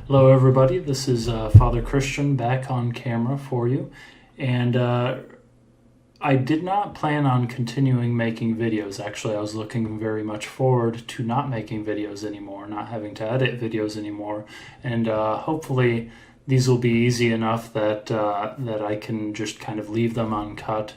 Hello everybody, this is Father Christian back on camera for you, and I did not plan on continuing making videos. Actually, I was looking very much forward to not making videos anymore, not having to edit videos anymore, and hopefully these will be easy enough that I can just kind of leave them uncut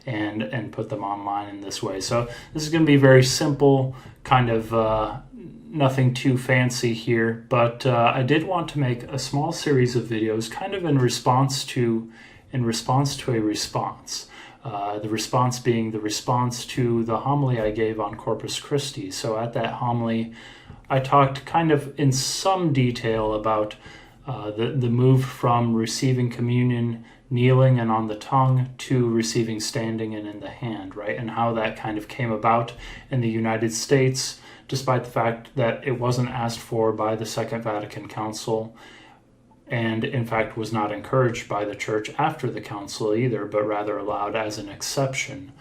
and put them online in this way. So this is going to be very simple, kind of nothing too fancy here, but I did want to make a small series of videos kind of in response to a response. The response being the response to the homily I gave on Corpus Christi. So at that homily, I talked kind of in some detail about the move from receiving communion kneeling and on the tongue to receiving standing and in the hand, right? And how that kind of came about in the United States, despite the fact that it wasn't asked for by the Second Vatican Council, and in fact was not encouraged by the Church after the Council either, but rather allowed as an exception.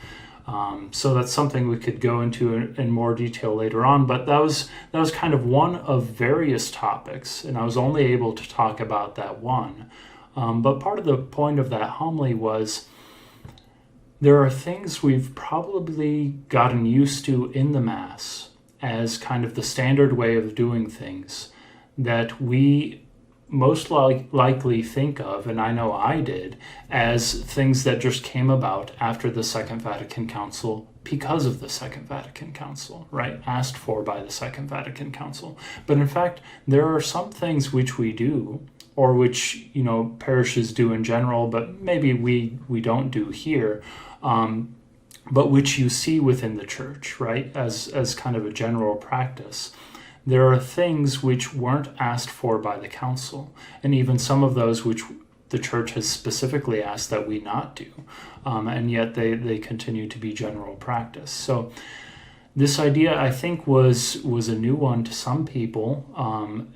So that's something we could go into in more detail later on, but that was kind of one of various topics, and I was only able to talk about that one. But part of the point of that homily was there are things we've probably gotten used to in the Mass as kind of the standard way of doing things that we most likely think of, and I know I did, as things that just came about after the Second Vatican Council because of the Second Vatican Council, right? Asked for by the Second Vatican Council. But in fact, there are some things which we do, or which, parishes do in general, but maybe we don't do here, but which you see within the Church, right? As kind of a general practice. There are things which weren't asked for by the Council, and even some of those which the Church has specifically asked that we not do, and yet they continue to be general practice. So this idea, I think, was a new one to some people,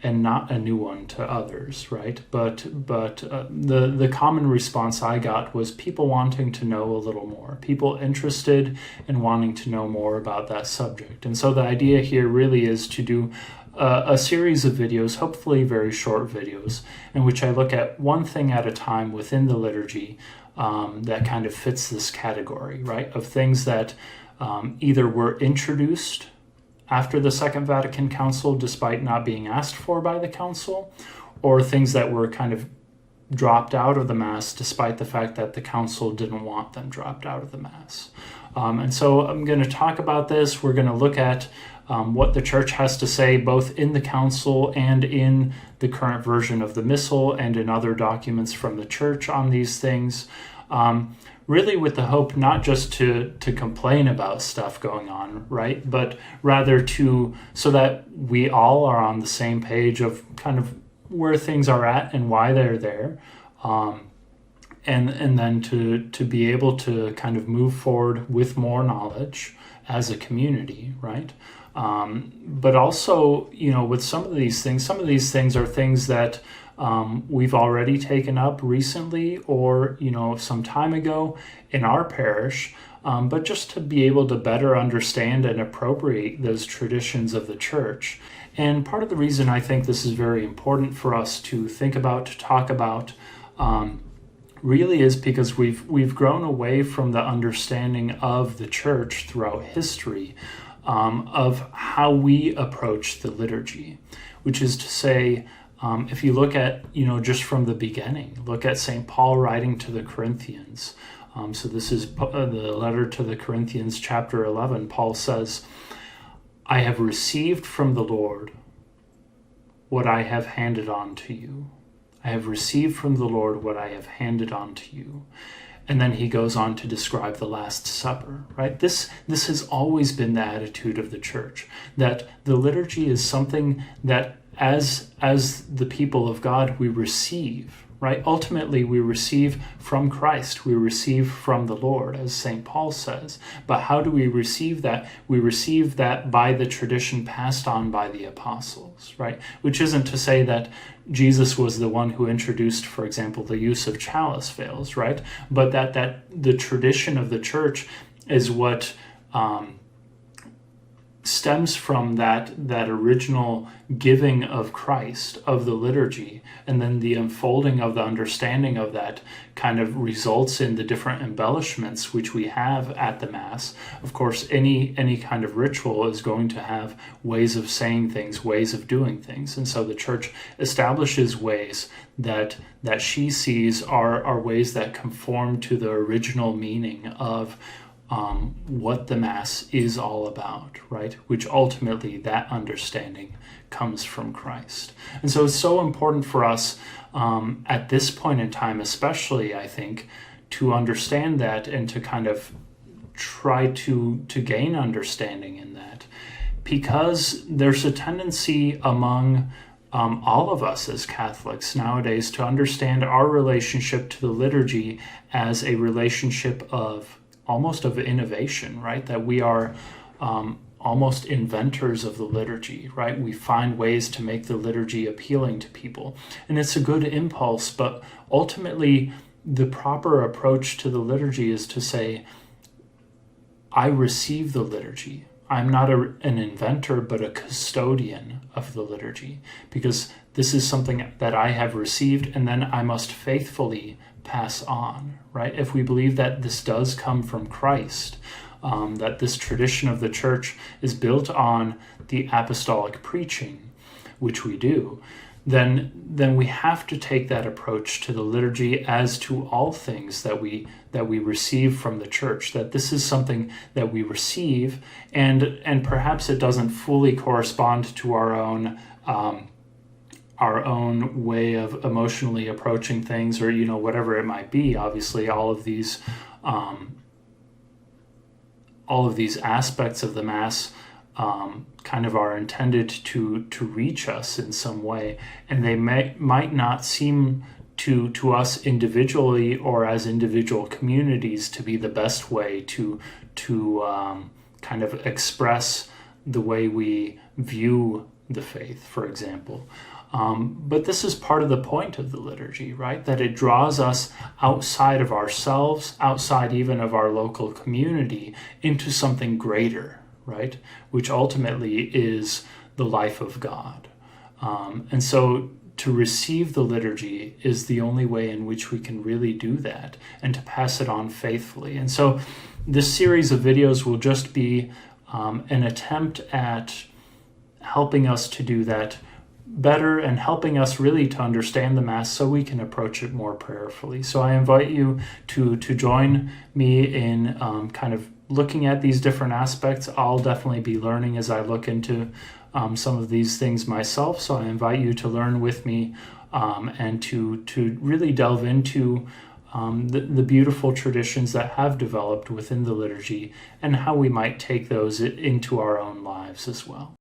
and not a new one to others, right? But the common response I got was people wanting to know a little more, people interested in wanting to know more about that subject. And so the idea here really is to do a series of videos, hopefully very short videos, in which I look at one thing at a time within the liturgy that kind of fits this category, right? Of things that either were introduced after the Second Vatican Council despite not being asked for by the Council, or things that were kind of dropped out of the Mass despite the fact that the Council didn't want them dropped out of the Mass. And so I'm going to talk about this. We're going to look at what the Church has to say both in the Council and in the current version of the Missal and in other documents from the Church on these things. Really with the hope not just to complain about stuff going on, right? But rather so that we all are on the same page of kind of where things are at and why they're there. And then to be able to kind of move forward with more knowledge as a community, right? But also, with some of these things are things that we've already taken up recently or, some time ago in our parish, but just to be able to better understand and appropriate those traditions of the Church. And part of the reason I think this is very important for us to think about, to talk about, really is because we've grown away from the understanding of the Church throughout history, of how we approach the liturgy, which is to say, if you look at, just from the beginning, look at St. Paul writing to the Corinthians. So this is the letter to the Corinthians, chapter 11. Paul says, I have received from the Lord what I have handed on to you. I have received from the Lord what I have handed on to you. And then he goes on to describe the Last Supper, right? This has always been the attitude of the Church, that the liturgy is something that as the people of God we receive, right? Ultimately we receive from Christ, we receive from the Lord, as St. Paul says. But how do we receive that? We receive that by the tradition passed on by the apostles, right? Which isn't to say that Jesus was the one who introduced, for example, the use of chalice veils, right? But that the tradition of the Church is what stems from that original giving of Christ, of the liturgy, and then the unfolding of the understanding of that kind of results in the different embellishments which we have at the Mass. Of course, any kind of ritual is going to have ways of saying things, ways of doing things, and so the Church establishes ways that she sees are ways that conform to the original meaning of what the Mass is all about, right? Which ultimately that understanding comes from Christ. And so it's so important for us at this point in time, especially, I think, to understand that and to kind of try to gain understanding in that, because there's a tendency among all of us as Catholics nowadays to understand our relationship to the liturgy as a relationship of almost of innovation, right? That we are almost inventors of the liturgy, right? We find ways to make the liturgy appealing to people. And it's a good impulse, but ultimately the proper approach to the liturgy is to say, I receive the liturgy. I'm not an inventor, but a custodian of the liturgy, because this is something that I have received and then I must faithfully pass on, right? If we believe that this does come from Christ, that this tradition of the Church is built on the apostolic preaching, which we do, then we have to take that approach to the liturgy as to all things that we receive from the Church, that this is something that we receive, and perhaps it doesn't fully correspond to our own way of emotionally approaching things, or whatever it might be. Obviously, all of these aspects of the Mass kind of are intended to reach us in some way, and they might not seem to us individually or as individual communities to be the best way to kind of express the way we view the faith, for example. But this is part of the point of the liturgy, right? That it draws us outside of ourselves, outside even of our local community, into something greater, right? Which ultimately is the life of God. And so to receive the liturgy is the only way in which we can really do that, and to pass it on faithfully. And so this series of videos will just be an attempt at helping us to do that better, and helping us really to understand the Mass so we can approach it more prayerfully. So I invite you to join me in kind of looking at these different aspects. I'll definitely be learning as I look into some of these things myself. So I invite you to learn with me and to really delve into the beautiful traditions that have developed within the liturgy, and how we might take those into our own lives as well.